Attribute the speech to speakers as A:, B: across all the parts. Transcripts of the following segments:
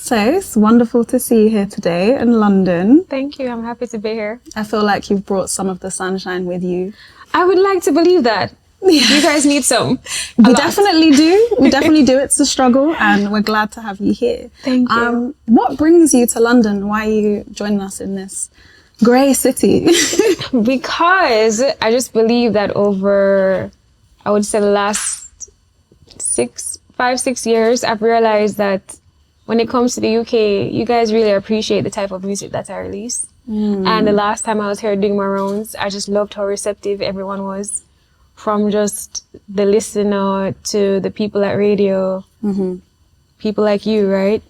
A: So it's wonderful to see you here today in London.
B: Thank you. I'm happy to be here.
A: I feel like you've brought some of the sunshine with you.
B: I would like to believe that. You guys need some.
A: We definitely do. We definitely do. It's a struggle, and we're glad to have you here.
B: Thank you.
A: What brings you to London? Why are you joining us in this grey city?
B: Because I just believe that over, I would say, the last 5-6 years, I've realized that when it comes to the UK, you guys really appreciate the type of music that I release. And the last time I was here doing my rounds, I just loved how receptive everyone was. From just the listener to the people at radio, people like you, right?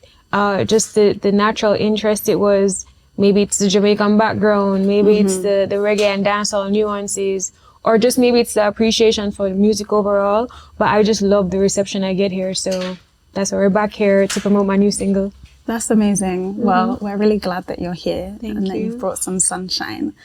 B: Just the natural interest it was. Maybe it's the Jamaican background, maybe it's the reggae and dancehall nuances, or just maybe it's the appreciation for the music overall. But I just love the reception I get here. So that's why we're back here to promote my new single. That's
A: amazing. Well, we're really glad that you're here and that you've brought some sunshine.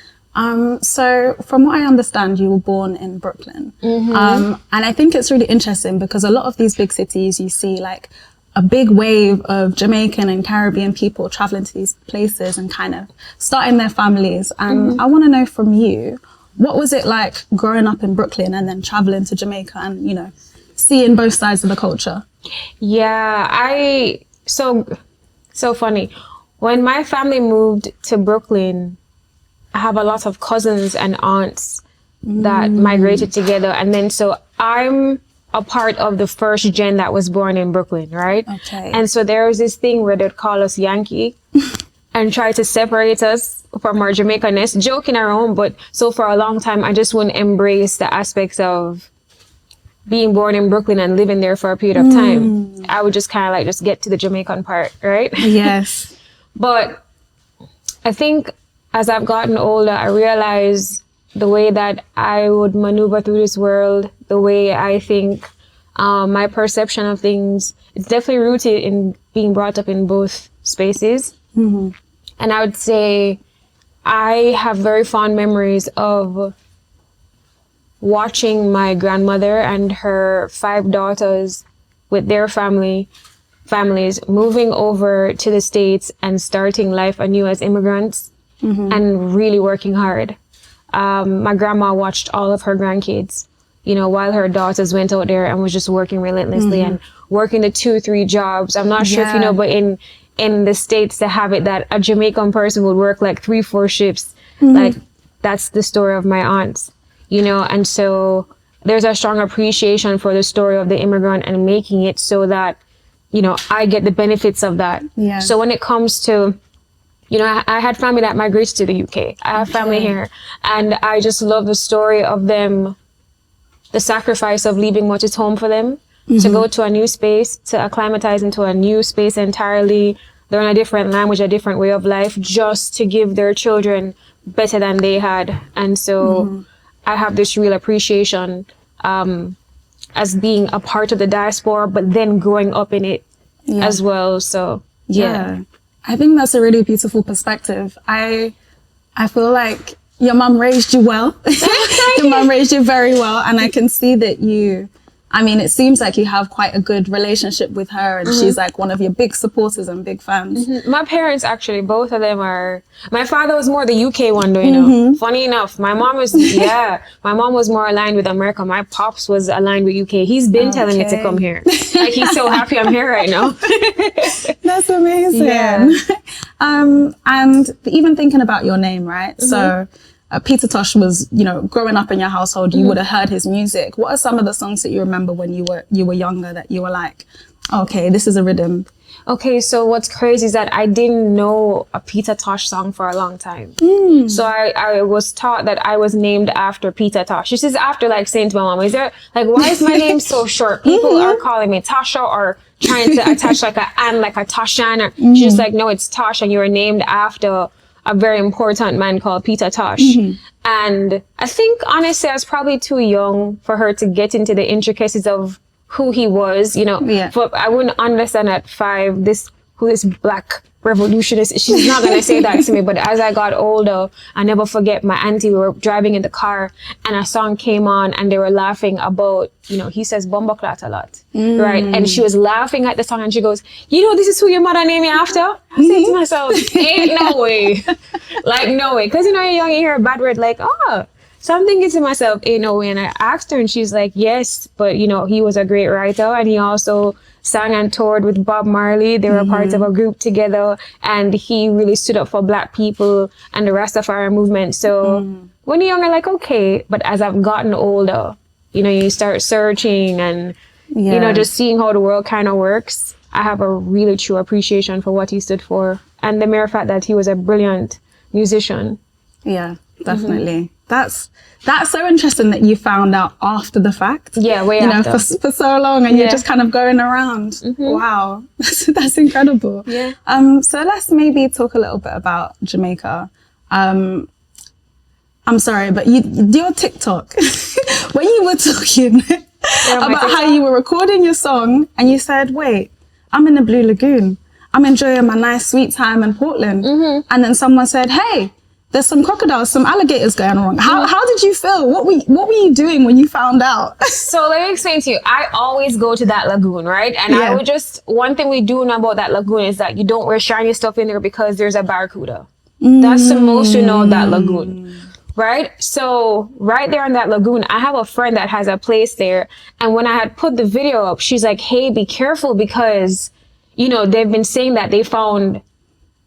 A: So from what I understand, you were born in Brooklyn. And I think it's really interesting because a lot of these big cities, you see like a big wave of Jamaican and Caribbean people traveling to these places and kind of starting their families. And I want to know from you, what was it like growing up in Brooklyn and then traveling to Jamaica and, you know, seeing both sides of the culture?
B: Yeah, so funny. When my family moved to Brooklyn, I have a lot of cousins and aunts that migrated together. And then so I'm a part of the first gen that was born in Brooklyn, right?
A: Okay.
B: And so there was this thing where they'd call us Yankee and try to separate us from our Jamaicanness, joking around. But so for a long time, I just wouldn't embrace the aspects of being born in Brooklyn and living there for a period of time. I would just kind of like just get to the Jamaican part, right?
A: Yes.
B: But I think as I've gotten older, I realized the way that I would maneuver through this world, the way I think, my perception of things, it's definitely rooted in being brought up in both spaces. And I would say I have very fond memories of watching my grandmother and her 5 daughters with their families moving over to the States and starting life anew as immigrants and really working hard. My grandma watched all of her grandkids, you know, while her daughters went out there and was just working relentlessly and working the 2-3 jobs. I'm not sure if you know, but in the States, they have it that a Jamaican person would work like 3-4 shifts. Like that's the story of my aunts, you know, and so there's a strong appreciation for the story of the immigrant and making it so that, you know, I get the benefits of that. Yeah. So when it comes to, you know, I had family that migrated to the UK. I have family here. And I just love the story of them, the sacrifice of leaving what is home for them, to go to a new space, to acclimatize into a new space entirely, learn a different language, a different way of life, just to give their children better than they had. And so I have this real appreciation as being a part of the diaspora, but then growing up in it as well. So, yeah.
A: I think that's a really beautiful perspective. I feel like your mum raised you well. Your mum raised you very well. And I can see that it seems like you have quite a good relationship with her and she's like one of your big supporters and big fans.
B: My parents, actually, both of them are, my father was more the UK one though, you know. Funny enough, my mom was, my mom was more aligned with America. My pops was aligned with UK. He's been telling me to come here. Like he's so happy I'm here right now.
A: That's amazing. Yeah. And even thinking about your name, right? So Peter Tosh was, you know, growing up in your household, you would have heard his music. What are some of the songs that you remember when you were younger that you were like, okay, this is a rhythm?
B: Okay, so what's crazy is that I didn't know a Peter Tosh song for a long time. So I was taught that I was named after Peter Tosh. This is after like saying to my mom, is there, like, why is my name so short? People are calling me Tasha or trying to attach like a and like a Tashan. She's like, no, it's Tosh and you were named after a very important man called Peter Tosh. And I think, honestly, I was probably too young for her to get into the intricacies of who he was, you know. But I wouldn't understand at 5 who this black revolutionist. She's not going to say that to me. But as I got older, I never forget my auntie, we were driving in the car and a song came on and they were laughing about, you know, he says bumbleclat a lot, right? And she was laughing at the song and she goes, you know, this is who your mother named me after? I said to myself, ain't no way. Like, no way. Because, you know, you're young, you hear a bad word like, oh. So I'm thinking to myself, ain't no way. And I asked her and she's like, yes, but, you know, he was a great writer and he also sang and toured with Bob Marley. They were part of a group together and he really stood up for Black people and the Rastafari movement. So when you're young, I'm like, okay. But as I've gotten older, you know, you start searching and, you know, just seeing how the world kind of works. I have a really true appreciation for what he stood for and the mere fact that he was a brilliant musician.
A: Yeah, definitely. That's so interesting that you found out after the fact.
B: Yeah, way after.
A: You know, for so long and you're just kind of going around. Wow, that's incredible.
B: Yeah.
A: So let's maybe talk a little bit about Jamaica. I'm sorry, but your TikTok, when you were talking about how you were recording your song and you said, wait, I'm in the Blue Lagoon. I'm enjoying my nice sweet time in Portland. And then someone said, hey, there's some crocodiles, some alligators going wrong. How did you feel? What were you doing when you found out?
B: So let me explain to you. I always go to that lagoon, right? And I would one thing we do know about that lagoon is that you don't wear shiny stuff in there because there's a barracuda. That's the most you know of that lagoon, right? So right there in that lagoon, I have a friend that has a place there. And when I had put the video up, she's like, hey, be careful because, you know, they've been saying that they found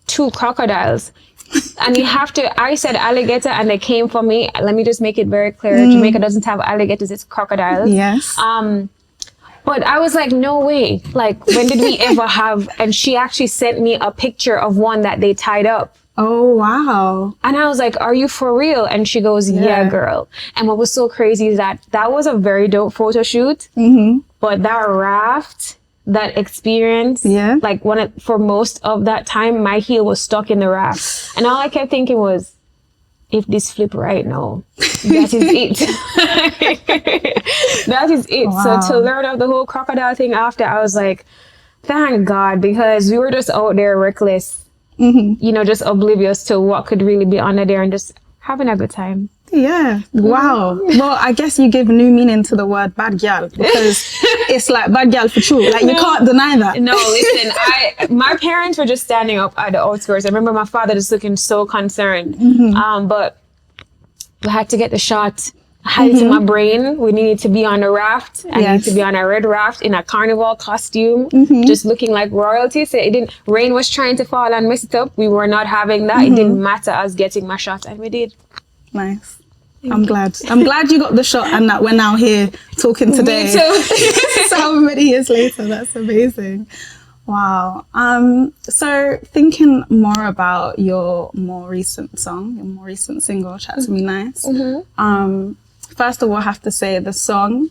B: 2 crocodiles. And you have to, I said alligator and they came for me. Let me just make it very clear. Jamaica doesn't have alligators, it's crocodiles.
A: Yes.
B: But I was like, no way. Like, when did we ever have, and she actually sent me a picture of one that they tied up.
A: Oh, wow.
B: And I was like, are you for real? And she goes, yeah, girl. And what was so crazy is that was a very dope photo shoot. But that raft, that experience, like for most of that time, my heel was stuck in the raft. And all I kept thinking was, if this flip right now, that is it. That is it. Wow. So to learn of the whole crocodile thing after, I was like, thank God, because we were just out there reckless, you know, just oblivious to what could really be under there and just having a good time.
A: Yeah. Wow. Well, I guess you give new meaning to the word bad gal because it's like bad gal for true. Like you can't deny that.
B: No, listen, my parents were just standing up at the outskirts. I remember my father just looking so concerned. But we had to get the shot. I had it in my brain. We needed to be on a raft. I needed to be on a red raft in a carnival costume, just looking like royalty. So rain was trying to fall and mess it up. We were not having that. It didn't matter us getting my shot, and we did.
A: Nice. I'm glad you got the shot and that we're now here talking today.
B: Me too.
A: So many years later. That's amazing. Wow. So thinking more about your more recent song, your more recent single, Chat to Me Nice. First of all, I have to say the song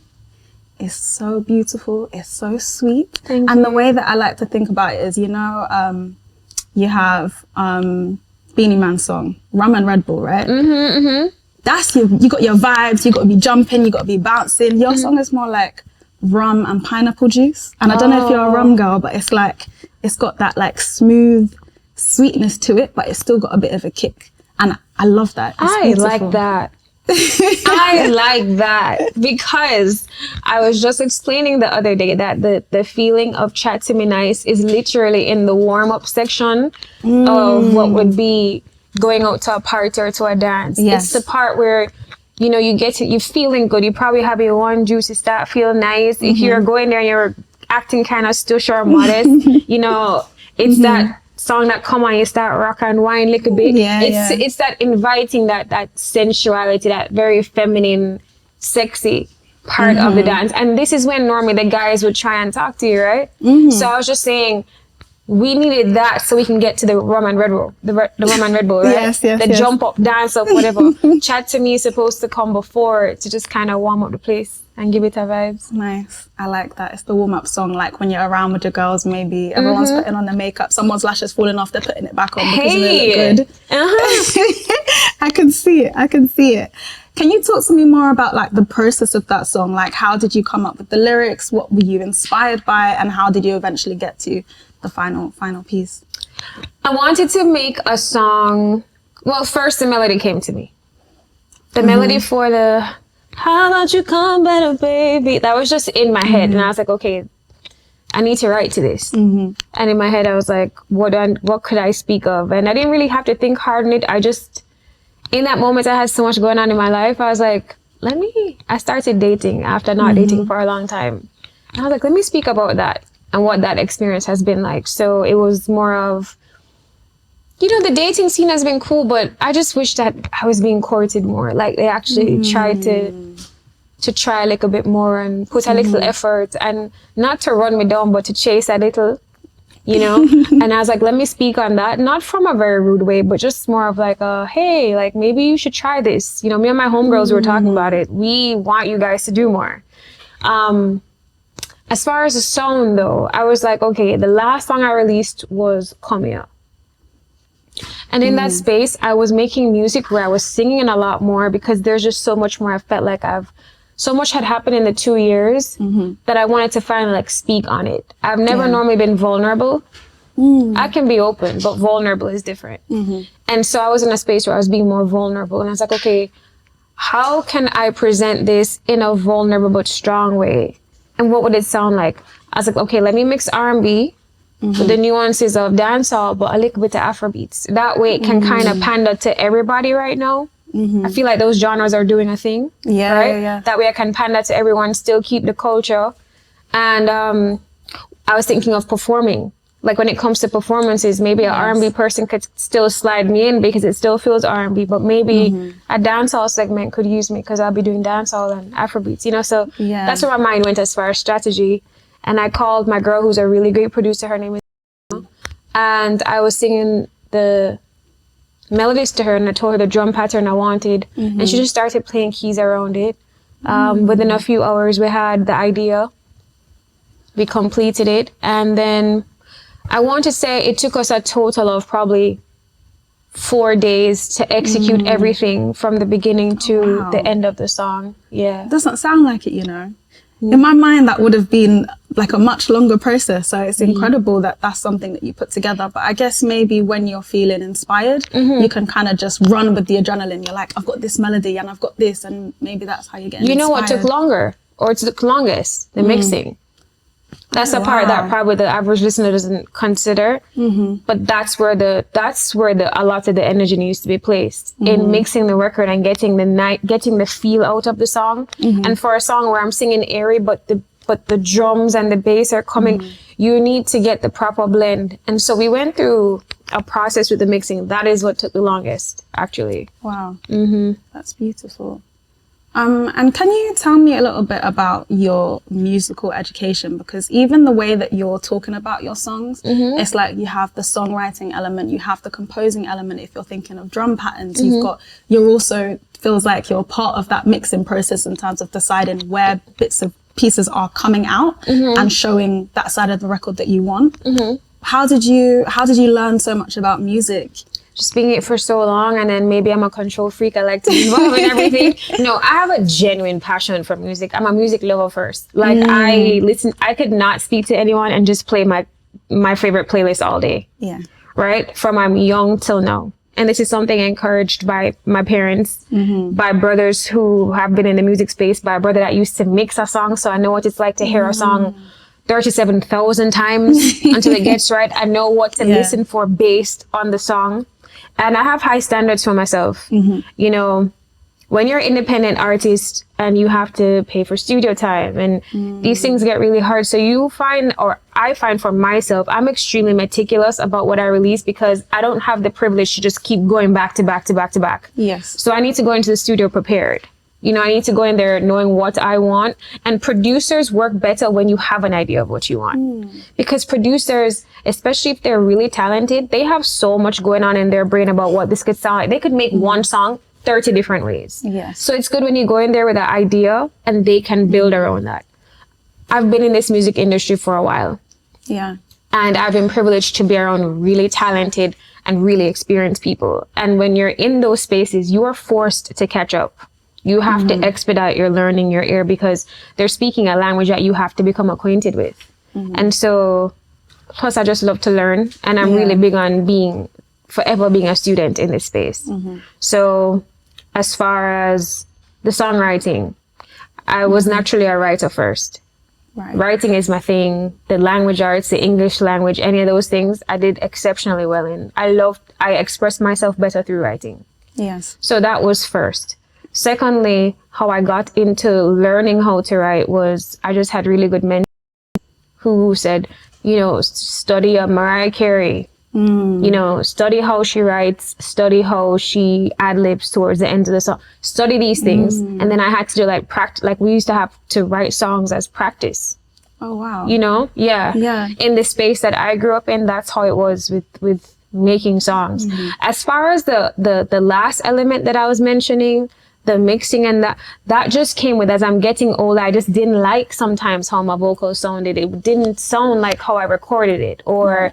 A: is so beautiful. It's so sweet.
B: Thank
A: you.
B: You.
A: The way that I like to think about it is, you know, you have Beanie Man's song, Rum and Red Bull, right? That's you got your vibes, you got to be jumping, you got to be bouncing. Your song is more like rum and pineapple juice. And I don't know if you're a rum girl, but it's like, it's got that like smooth sweetness to it, but it's still got a bit of a kick. And I love that.
B: I like that. I like that because I was just explaining the other day that the feeling of Chat to Me Nice is literally in the warm-up section of what would be going out to a party or to a dance. It's the part where, you know, you're feeling good. You probably have your one juice, you start feeling nice. If you're going there and you're acting kind of stush or modest, you know, it's that song that come on, you start rock and wine a little bit. It's that inviting, that sensuality, that very feminine, sexy part of the dance. And this is when normally the guys would try and talk to you, right? So I was just saying, we needed that so we can get to the rum and Red Bull, the rum and Red Bull, right? The jump up, dance up, whatever. Chat to Me is supposed to come before to just kind of warm up the place and give it a vibes.
A: Nice. I like that. It's the warm-up song, like when you're around with your girls, maybe everyone's putting on their makeup, someone's lashes falling off, they're putting it back on because they look good. I can see it. Can you talk to me more about like the process of that song? Like how did you come up with the lyrics? What were you inspired by? And how did you eventually get to the final piece?
B: I wanted to make a song. Well, first the melody came to me. The melody for the "How about you come better, baby?" That was just in my head, and I was like, okay, I need to write to this. And in my head, I was like, what could I speak of? And I didn't really have to think hard on it. I just, in that moment, I had so much going on in my life. I was like, I started dating after not dating for a long time. And I was like, let me speak about that and what that experience has been like. So it was more of, you know, the dating scene has been cool, but I just wish that I was being courted more. Like they actually tried to try a little bit more and put a little effort, and not to run me down, but to chase a little, you know? And I was like, let me speak on that. Not from a very rude way, but just more of like, hey, like maybe you should try this. You know, me and my homegirls were talking about it. We want you guys to do more. As far as the sound though, I was like, okay, the last song I released was Come Here. And in that space, I was making music where I was singing a lot more, because there's just so much more. I felt like so much had happened in the 2 years that I wanted to finally like speak on it. I've never normally been vulnerable. I can be open, but vulnerable is different. And so I was in a space where I was being more vulnerable, and I was like, okay, how can I present this in a vulnerable but strong way? And what would it sound like? I was like, okay, let me mix R&B with the nuances of dancehall, but a little bit of Afrobeats. That way it can kind of pander to everybody right now. I feel like those genres are doing a thing. Right? That way I can pander to everyone, still keep the culture. And I was thinking of performing. Like when it comes to performances, maybe an R&B person could still slide me in because it still feels R&B, but maybe a dancehall segment could use me because I'll be doing dancehall and Afrobeats, you know? So that's where my mind went as far as strategy. And I called my girl, who's a really great producer. Her name is, and I was singing the melodies to her, and I told her the drum pattern I wanted, and she just started playing keys around it. Within a few hours, we had the idea. We completed it, and then I want to say it took us a total of probably 4 days to execute everything from the beginning to the end of the song. Yeah,
A: it doesn't sound like it, you know. In my mind, that would have been like a much longer process. So it's incredible that that's something that you put together. But I guess maybe when you're feeling inspired, you can kind of just run with the adrenaline. You're like, I've got this melody and I've got this, and maybe that's how you get inspired.
B: You know what took longer, or it took longest? The mixing. That's the part that probably the average listener doesn't consider. But that's where a lot of the energy needs to be placed in mixing the record and getting the feel out of the song. And for a song where I'm singing airy, but the drums and the bass are coming, you need to get the proper blend. And so we went through a process with the mixing. That is what took the longest, actually.
A: Wow. That's beautiful. And can you tell me a little bit about your musical education? Because even the way that you're talking about your songs, it's like you have the songwriting element, you have the composing element. If you're thinking of drum patterns, you're also, feels like you're part of that mixing process in terms of deciding where bits of pieces are coming out and showing that side of the record that you want. How did you learn so much about music?
B: Just being it for so long, and then maybe I'm a control freak. I like to be involved in everything. No, I have a genuine passion for music. I'm a music lover first. Like I could not speak to anyone and just play my favorite playlist all day.
A: Yeah.
B: Right? From I'm young till now. And this is something encouraged by my parents, by brothers who have been in the music space, by a brother that used to mix a song. So I know what it's like to hear a song 37,000 times until it gets right. I know what to listen for based on the song. And I have high standards for myself. You know, when you're an independent artist and you have to pay for studio time and these things get really hard. So I find for myself, I'm extremely meticulous about what I release because I don't have the privilege to just keep going back to back to back to back.
A: Yes.
B: So I need to go into the studio prepared. You know, I need to go in there knowing what I want. And producers work better when you have an idea of what you want. Because producers, especially if they're really talented, they have so much going on in their brain about what this could sound like. They could make one song 30 different ways.
A: Yes.
B: So it's good when you go in there with an idea and they can build around that. I've been in this music industry for a while.
A: Yeah.
B: And I've been privileged to be around really talented and really experienced people. And when you're in those spaces, you are forced to catch up. You have to expedite your learning, your ear, because they're speaking a language that you have to become acquainted with. And so Plus I just love to learn, and I'm really big on forever being a student in this space. So as far as the songwriting, I was naturally a writer first. Writing is my thing. The language arts, the English language, any of those things, I did exceptionally well in. I expressed myself better through writing.
A: Yes.
B: So that was first. Secondly, how I got into learning how to write was I just had really good mentors who said, you know, study Mariah Carey, you know, study how she writes, study how she ad-libs towards the end of the song, study these things. And then I had to do like practice, like we used to have to write songs as practice.
A: Oh, wow.
B: You know? Yeah. In the space that I grew up in, that's how it was with making songs. As far as the last element that I was mentioning, the mixing and that just came with, as I'm getting older, I just didn't like sometimes how my vocals sounded. It didn't sound like how I recorded it. Or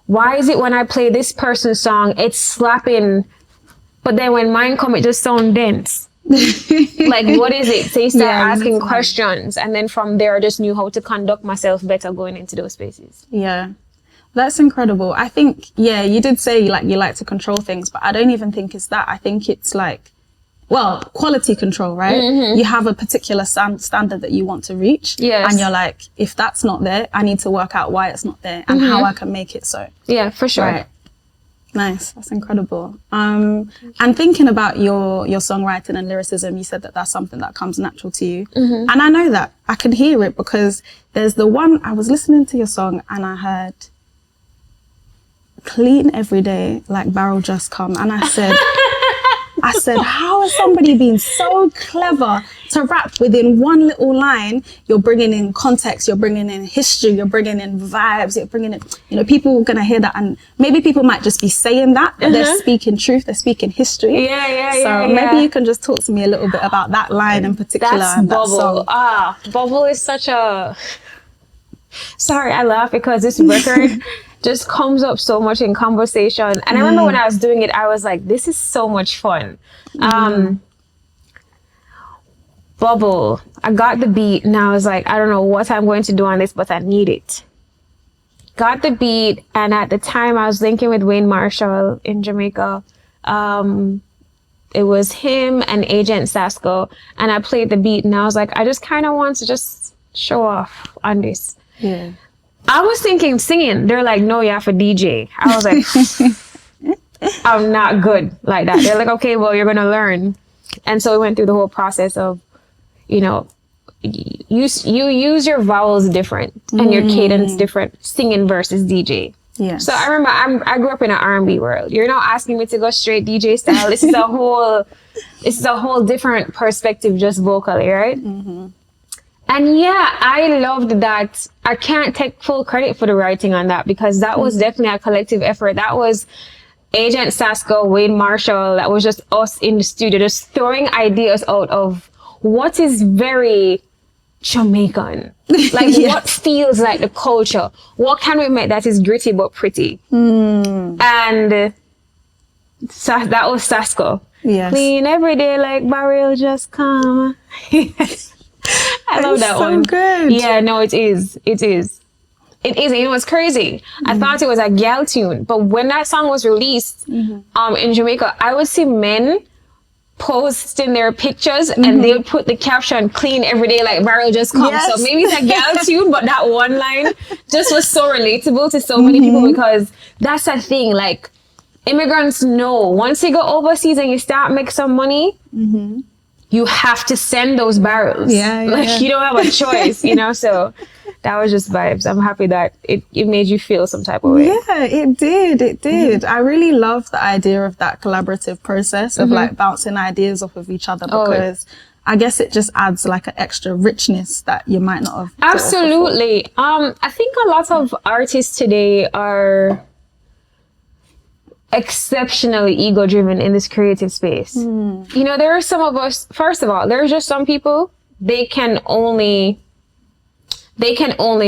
B: why is it when I play this person's song, it's slapping, but then when mine come, it just sounds dense. Like, what is it? So you start asking questions. And then from there, I just knew how to conduct myself better going into those spaces.
A: Yeah. That's incredible. I think, you did say you like to control things, but I don't even think it's that. I think it's like, well, quality control, right? You have a particular standard that you want to reach.
B: Yes.
A: And you're like, if that's not there, I need to work out why it's not there and how I can make it so.
B: Yeah, for sure.
A: Right. Nice. That's incredible. And thinking about your songwriting and lyricism, you said that that's something that comes natural to you. And I know that. I can hear it because there's the one, I was listening to your song and I heard clean every day like barrel just come. And I said, how has somebody been so clever to rap within one little line? You're bringing in context, you're bringing in history, you're bringing in vibes, you're bringing in, you know, people are going to hear that and maybe people might just be saying that, but they're speaking truth, they're speaking history. So maybe you can just talk to me a little bit about that line in particular.
B: That's Bubble. Bubble is such a... Sorry, I laugh because this record just comes up so much in conversation. And I remember when I was doing it, I was like, this is so much fun. Bubble, I got the beat and I was like, I don't know what I'm going to do on this, but I need it. Got the beat, and at the time I was linking with Wayne Marshall in Jamaica. It was him and Agent Sasco, and I played the beat and I was like, I just kind of want to just show off on this.
A: Yeah.
B: I was thinking singing. They're like, no, you have a DJ. I was like, I'm not good like that. They're like, okay, well, you're going to learn. And so we went through the whole process of, you know, you use your vowels different and your cadence different, singing versus DJ.
A: Yes.
B: So I remember I grew up in an R&B world. You're not asking me to go straight DJ style. This is a whole different perspective, just vocally, right? And yeah, I loved that. I can't take full credit for the writing on that because that was definitely a collective effort. That was Agent Sasco, Wayne Marshall. That was just us in the studio, just throwing ideas out of what is very Jamaican. Like what feels like the culture. What can we make that is gritty but pretty? And that was Sasco.
A: Yes.
B: Clean every day like barrel just come. I love that one.
A: So good.
B: Yeah, no, it is. It is. It is. You know, it's crazy. I thought it was a gal tune, but when that song was released, in Jamaica, I would see men posting their pictures and they would put the caption "clean every day like barrel just come."
A: Yes.
B: So maybe it's a gal tune, but that one line just was so relatable to so many people because that's a thing. Like immigrants know once you go overseas and you start make some money. You have to send those barrels. You don't have a choice, you know? So that was just vibes. I'm happy that it made you feel some type of way.
A: Yeah, it did. It did. I really love the idea of that collaborative process of like bouncing ideas off of each other because I guess it just adds like an extra richness that you might not have.
B: Absolutely. I think a lot of artists today are exceptionally ego driven in this creative space. You know, there are some of us, first of all, there's just some people, they can only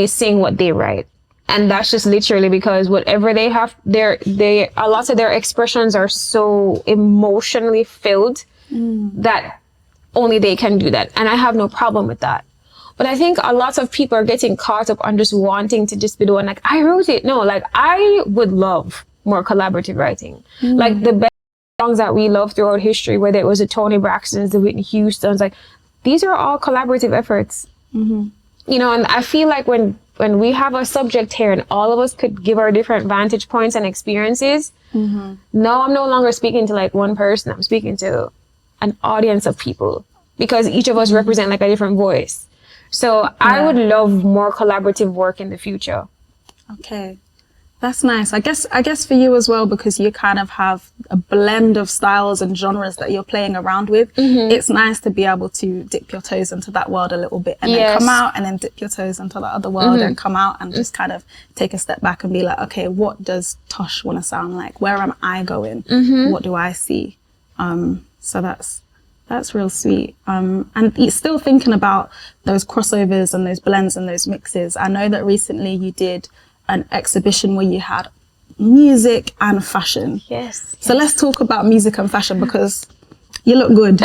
B: sing what they write. And that's just literally because whatever they have, a lot of their expressions are so emotionally filled that only they can do that. And I have no problem with that. But I think a lot of people are getting caught up on just wanting to just be the one, like, I wrote it. No, like, I would love more collaborative writing. Like, the best songs that we love throughout history, whether it was the Toni Braxtons, the Whitney Houstons, like, these are all collaborative efforts. You know, and I feel like when we have a subject here and all of us could give our different vantage points and experiences, now I'm no longer speaking to like one person, I'm speaking to an audience of people, because each of us represent like a different voice. So I would love more collaborative work in the future.
A: Okay. That's nice. I guess for you as well, because you kind of have a blend of styles and genres that you're playing around with. It's nice to be able to dip your toes into that world a little bit and then come out, and then dip your toes into the other world and come out and just kind of take a step back and be like, okay, what does Tosh want to sound like? Where am I going? What do I see? So that's real sweet. And still thinking about those crossovers and those blends and those mixes. I know that recently you did an exhibition where you had music and fashion.
B: Yes.
A: So let's talk about music and fashion, because you look good.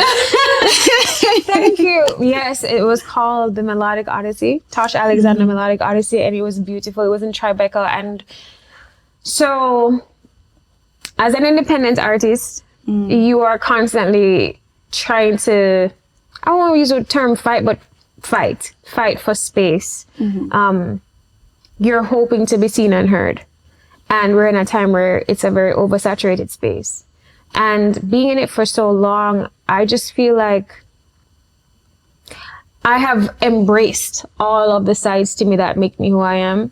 B: Thank you. Yes, it was called the Melodic Odyssey, Tosh Alexander Melodic Odyssey, and it was beautiful. It was in Tribeca. And so as an independent artist, you are constantly trying to, I don't want to use the term fight, but fight for space. You're hoping to be seen and heard. And we're in a time where it's a very oversaturated space. And being in it for so long, I just feel like I have embraced all of the sides to me that make me who I am.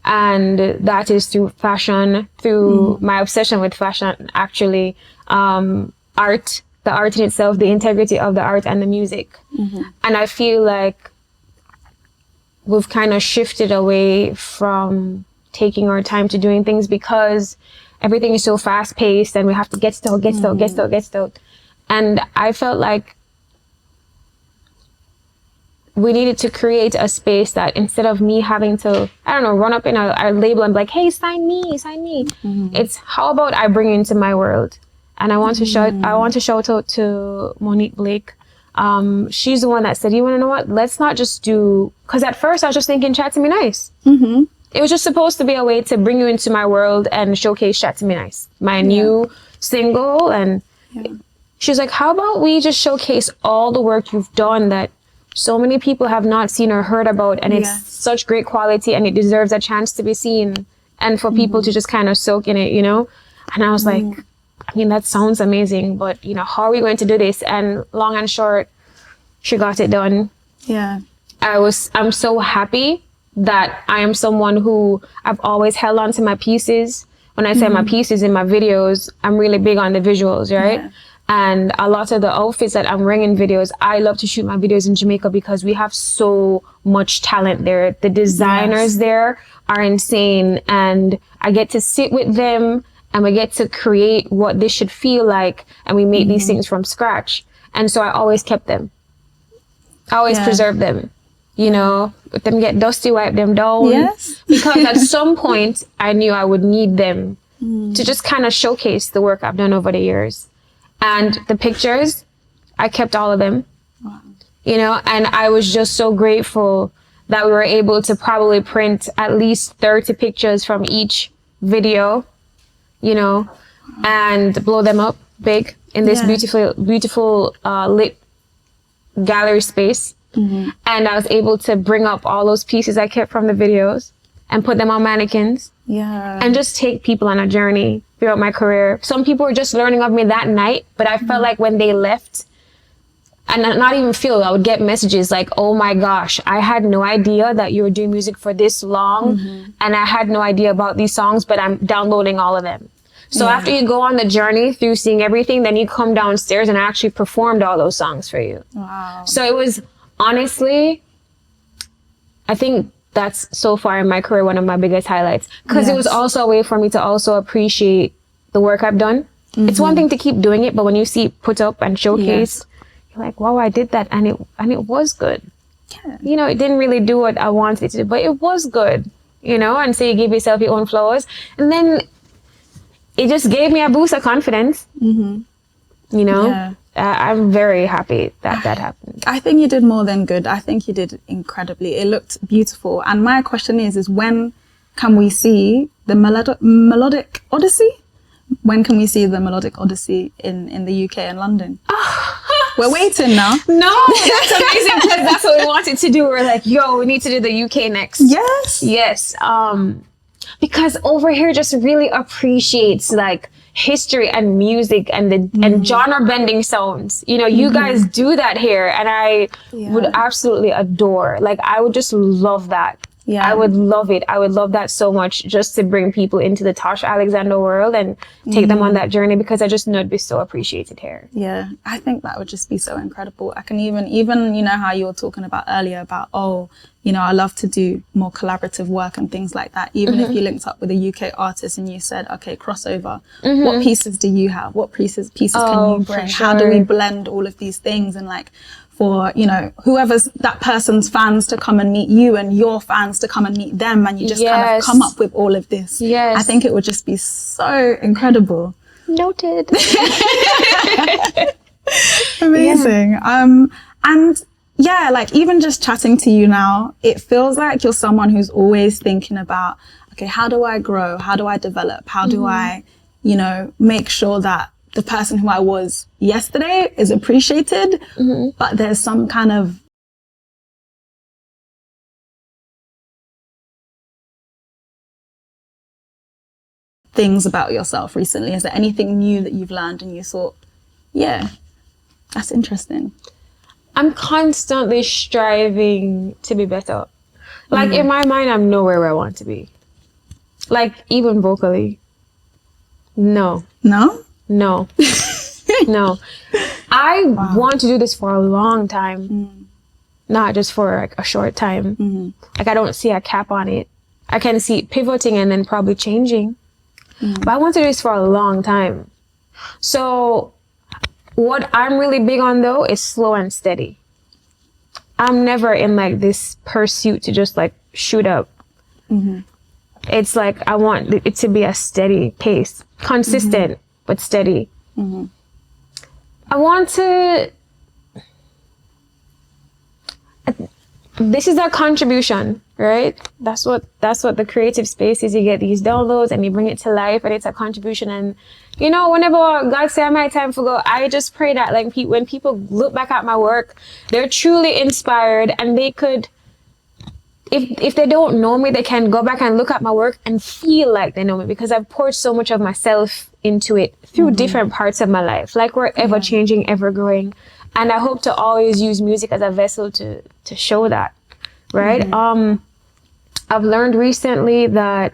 B: And that is through fashion, through my obsession with fashion, actually, art, the art in itself, the integrity of the art and the music. And I feel like we've kind of shifted away from taking our time to doing things, because everything is so fast paced and we have to get stuff. And I felt like we needed to create a space that, instead of me having to, I don't know, run up in a label and be like, hey, sign me. It's, how about I bring you into my world? And I want to shout out to Monique Blake. She's the one that said, you want to know what? Let's not just do, because at first I was just thinking Chat to Me Nice. It was just supposed to be a way to bring you into my world and showcase Chat to Me Nice, my new single. And she's like, how about we just showcase all the work you've done that so many people have not seen or heard about, and it's such great quality and it deserves a chance to be seen and for people to just kind of soak in it, you know? And I was like, I mean, that sounds amazing, but you know, how are we going to do this? And long and short, she got it done.
A: Yeah.
B: I'm so happy that I am someone who I've always held on to my pieces. When I say my pieces in my videos, I'm really big on the visuals, right? Yeah. And a lot of the outfits that I'm wearing in videos, I love to shoot my videos in Jamaica because we have so much talent there. The designers there are insane, and I get to sit with them and we get to create what this should feel like, and we make these things from scratch. And so I always kept them. I always preserve them, you know, let them get dusty, wipe them down. Yes. Because at some point I knew I would need them to just kind of showcase the work I've done over the years. And the pictures, I kept all of them, you know, and I was just so grateful that we were able to probably print at least 30 pictures from each video, you know, and blow them up big in this beautiful lit gallery space. And I was able to bring up all those pieces I kept from the videos and put them on mannequins. And just take people on a journey throughout my career. Some people were just learning of me that night, but I felt like when they left, and not even feel, I would get messages like, oh my gosh, I had no idea that you were doing music for this long, and I had no idea about these songs, but I'm downloading all of them. So after you go on the journey through seeing everything, then you come downstairs and I actually performed all those songs for you. So it was, honestly, I think that's so far in my career one of my biggest highlights, because it was also a way for me to also appreciate the work I've done. It's one thing to keep doing it, but when you see it put up and showcased, you're like, wow, I did that, and it was good. You know, it didn't really do what I wanted it to do, but it was good, you know. And so you give yourself your own flowers, and then it just gave me a boost of confidence. You know, I'm very happy that that happened.
A: I think you did more than good. I think you did incredibly. It looked beautiful. And my question is when can we see the Melodic Odyssey? When can we see the Melodic Odyssey in the UK and London? We're waiting now.
B: No, that's amazing because that's what we wanted to do. We're like, yo, we need to do the UK next.
A: Yes.
B: Yes. Because over here just really appreciates like history and music and the and genre bending sounds. You know, you guys do that here, and I would absolutely adore. Like, I would just love that. Yeah, I would love it. I would love that so much, just to bring people into the Tosh Alexander world and take them on that journey, because I just know it'd be so appreciated here.
A: Yeah, I think that would just be so incredible. I can even, you know, how you were talking about earlier about, you know, I love to do more collaborative work and things like that. Even if you linked up with a UK artist and you said, okay, crossover, what pieces do you have? What pieces can you bring? How do we blend all of these things? And like, for, you know, whoever's that person's fans to come and meet you and your fans to come and meet them, and you just kind of come up with all of this. Yes. I think it would just be so incredible.
B: Noted.
A: Amazing. And yeah, like even just chatting to you now, it feels like you're someone who's always thinking about, okay, how do I grow? How do I develop? How do I, you know, make sure that the person who I was yesterday is appreciated, but there's some kind of things about yourself recently. Is there anything new that you've learned and you thought, yeah, that's interesting?
B: I'm constantly striving to be better. Like in my mind, I'm nowhere where I want to be. Like even vocally. No.
A: No?
B: No. No. I want to do this for a long time. Not just for like a short time. Like I don't see a cap on it. I can see it pivoting and then probably changing. But I want to do this for a long time. So what I'm really big on though is slow and steady. I'm never in like this pursuit to just like shoot up. It's like I want it to be a steady pace, consistent but steady. I want to. This is our contribution, right? That's what the creative space is. You get these downloads and you bring it to life, and it's a contribution. And you know, whenever God say my time for go, I just pray that like when people look back at my work, they're truly inspired, and they could, if they don't know me, they can go back and look at my work and feel like they know me, because I've poured so much of myself into it through different parts of my life. Like we're ever changing, ever growing. And I hope to always use music as a vessel to show that, right? I've learned recently that,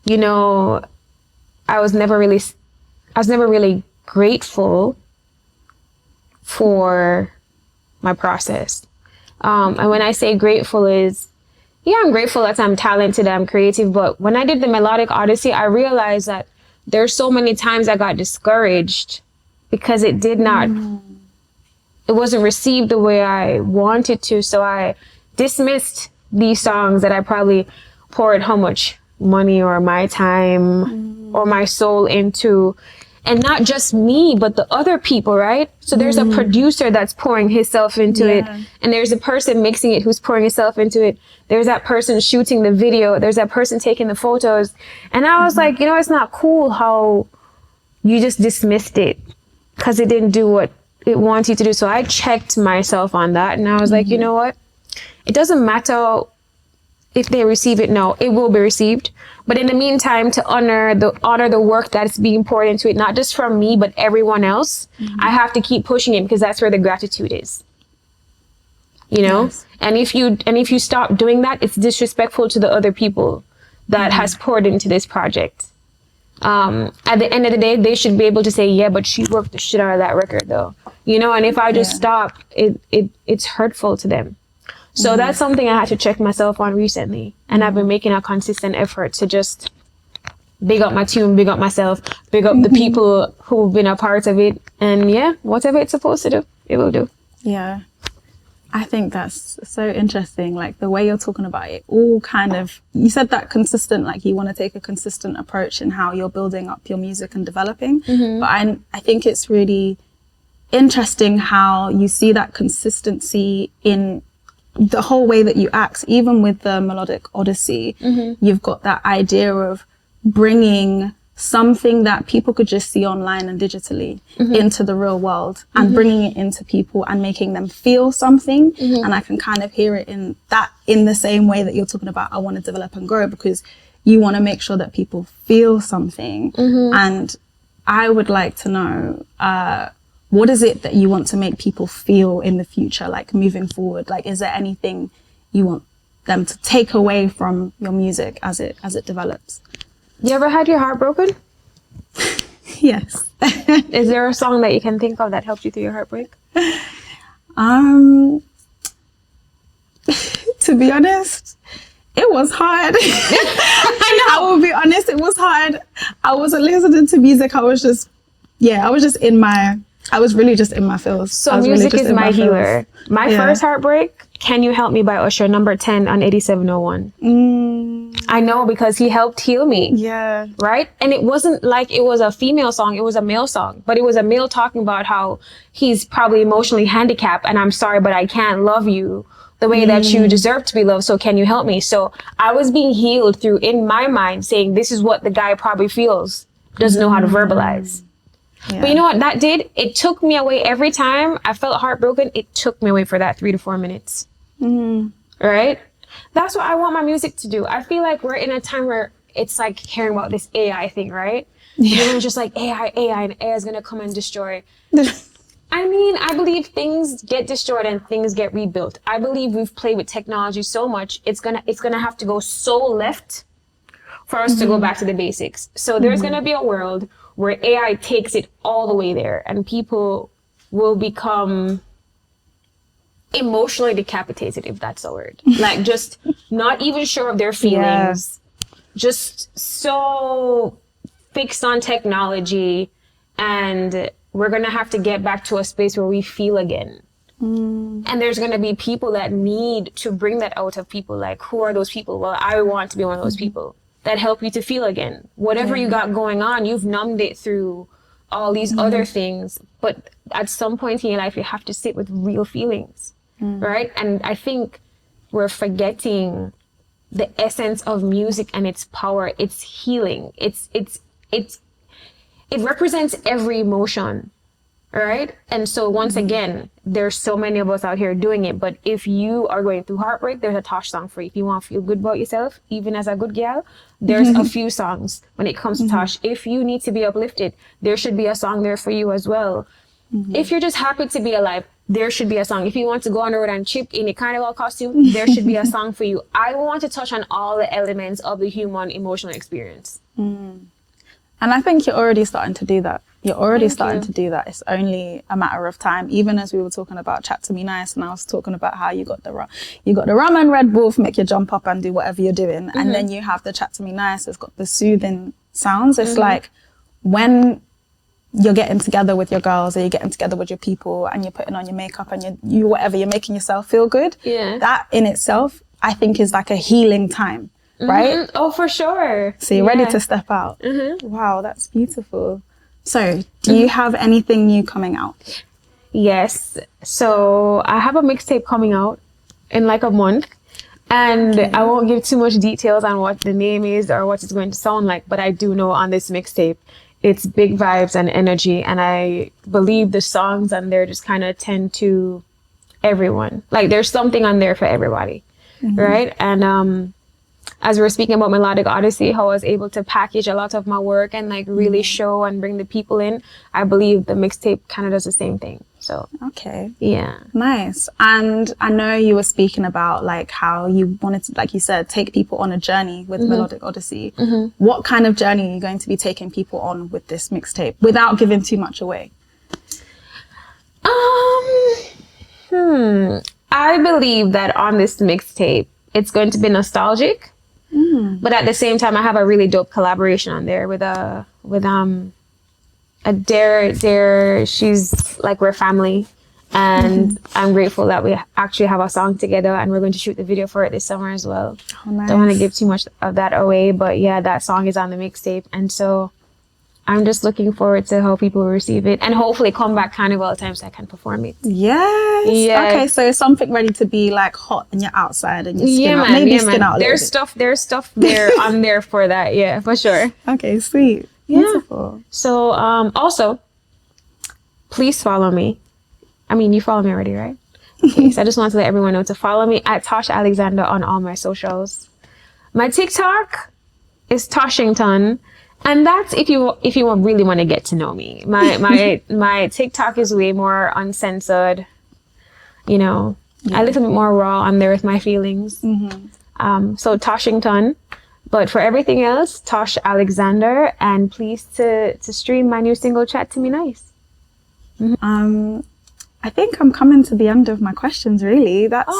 B: you know, I was never really grateful for my process. And when I say grateful is, yeah, I'm grateful that I'm talented, I'm creative. But when I did the Melodic Odyssey, I realized that there's so many times I got discouraged because it did not, it wasn't received the way I wanted to. So I dismissed these songs that I probably poured how much money or my time or my soul into. And not just me, but the other people, right? So there's a producer that's pouring himself into it. And there's a person mixing it who's pouring himself into it. There's that person shooting the video. There's that person taking the photos. And I was like, you know, it's not cool how you just dismissed it because it didn't do what it wants you to do. So I checked myself on that. And I was like, you know what? It doesn't matter if they receive it now, it will be received. But in the meantime, to honor the work that's being poured into it, not just from me, but everyone else, I have to keep pushing it because that's where the gratitude is. You know? Yes. And if you stop doing that, it's disrespectful to the other people that has poured into this project. At the end of the day, they should be able to say, yeah, but she worked the shit out of that record though. You know, and if I just stop, it's hurtful to them. So that's something I had to check myself on recently. And I've been making a consistent effort to just big up my tune, big up myself, big up the people who've been a part of it. And yeah, whatever it's supposed to do, it will do.
A: Yeah. I think that's so interesting. Like the way you're talking about it, all kind of, you said that consistent, like you want to take a consistent approach in how you're building up your music and developing. But I think it's really interesting how you see that consistency in the whole way that you act. Even with the Melodic Odyssey, you've got that idea of bringing something that people could just see online and digitally into the real world and bringing it into people and making them feel something. And I can kind of hear it in the same way that you're talking about, I want to develop and grow, because you want to make sure that people feel something. And I would like to know, what is it that you want to make people feel in the future, like moving forward? Like, is there anything you want them to take away from your music as it develops?
B: You ever had your heart broken?
A: Yes.
B: Is there a song that you can think of that helped you through your heartbreak?
A: To be honest, it was hard. I will be honest, it was hard. I wasn't listening to music. I was really just in my feels.
B: So music is my healer. My first heartbreak, Can You Help Me by Usher, number 10 on 8701. I know, because he helped heal me.
A: Yeah.
B: Right? And it wasn't like it was a female song, it was a male song. But it was a male talking about how he's probably emotionally handicapped and I'm sorry, but I can't love you the way that you deserve to be loved. So can you help me? So I was being healed through, in my mind, saying this is what the guy probably feels, doesn't know how to verbalize. Yeah. But you know what that did? It took me away every time I felt heartbroken. It took me away for that 3 to 4 minutes. Right? That's what I want my music to do. I feel like we're in a time where it's like hearing about this AI thing, right? Yeah. Everyone's just like AI, and AI is going to come and destroy. I mean, I believe things get destroyed and things get rebuilt. I believe we've played with technology so much, it's gonna have to go so left for us to go back to the basics. So there's gonna be a world where AI takes it all the way there and people will become emotionally decapitated, if that's a word. Like, just not even sure of their feelings. Just so fixed on technology, and we're going to have to get back to a space where we feel again. And there's going to be people that need to bring that out of people. Like, who are those people? Well, I want to be one of those people that help you to feel again. Whatever you got going on, you've numbed it through all these other things. But at some point in your life, you have to sit with real feelings, right? And I think we're forgetting the essence of music and its power. It's healing. It represents every emotion, right? And so once again, there's so many of us out here doing it. But if you are going through heartbreak, there's a Tosh song for you. If you want to feel good about yourself, even as a good gal, there's a few songs when it comes to Tosh. If you need to be uplifted, there should be a song there for you as well. If you're just happy to be alive, there should be a song. If you want to go on the road and chip in a carnival costume, there should be a song for you. I want to touch on all the elements of the human emotional experience.
A: And I think you're already starting to do that. You're already starting to do that. It's only a matter of time. Even as we were talking about Chat to Me Nice, and I was talking about how you got the rum and Red Bull to make you jump up and do whatever you're doing. And then you have the Chat to Me Nice. It's got the soothing sounds. It's like when you're getting together with your girls or you're getting together with your people and you're putting on your makeup and you whatever, you're making yourself feel good. Yeah. That in itself, I think, is like a healing time. Right?
B: Oh, for sure.
A: So you're ready to step out. Wow, that's beautiful. So do you have anything new coming out?
B: Yes. So I have a mixtape coming out in like a month. And I won't give too much details on what the name is or what it's going to sound like. But I do know on this mixtape, it's big vibes and energy. And I believe the songs on there just kind of tend to everyone. Like, there's something on there for everybody. Right? And as we were speaking about Melodic Odyssey, how I was able to package a lot of my work and like really show and bring the people in, I believe the mixtape kind of does the same thing. So
A: okay,
B: yeah,
A: nice. And I know you were speaking about like how you wanted to, like you said, take people on a journey with Melodic Odyssey. What kind of journey are you going to be taking people on with this mixtape without giving too much away?
B: I believe that on this mixtape, it's going to be nostalgic. But at the same time, I have a really dope collaboration on there with a Dare. She's like, we're family, and I'm grateful that we actually have a song together, and we're going to shoot the video for it this summer as well. Oh, nice. Don't want to give too much of that away, but yeah, that song is on the mixtape, and so I'm just looking forward to how people receive it, and hopefully come back carnival time so I can perform it.
A: Yes. Okay, so something ready to be like hot and you're outside and you're skin out. Maybe skin out.
B: There's stuff there on there for that. Yeah, for sure.
A: Okay, sweet. Beautiful.
B: So also, please follow me. I mean, you follow me already, right? Okay, so I just want to let everyone know to follow me at Tosh Alexander on all my socials. My TikTok is Toshington. And that's if you really want to get to know me. My TikTok is way more uncensored, you know, a little bit more raw on there with my feelings. So Toshington, but for everything else, Tosh Alexander, and please to stream my new single Chat to Me Nice.
A: I think I'm coming to the end of my questions, really. That's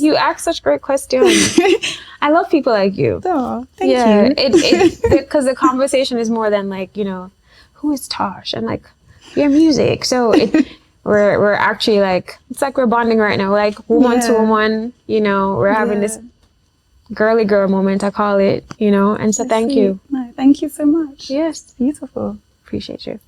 B: you ask such great questions. I love people like you.
A: Oh, thank you.
B: Because the conversation is more than like, you know, who is Tosh? And like, your music. So we're actually like, it's like we're bonding right now, like woman to woman, you know, we're having this girly girl moment, I call it, you know, and so thank you.
A: No, thank you so much.
B: Yes.
A: Beautiful.
B: Appreciate you.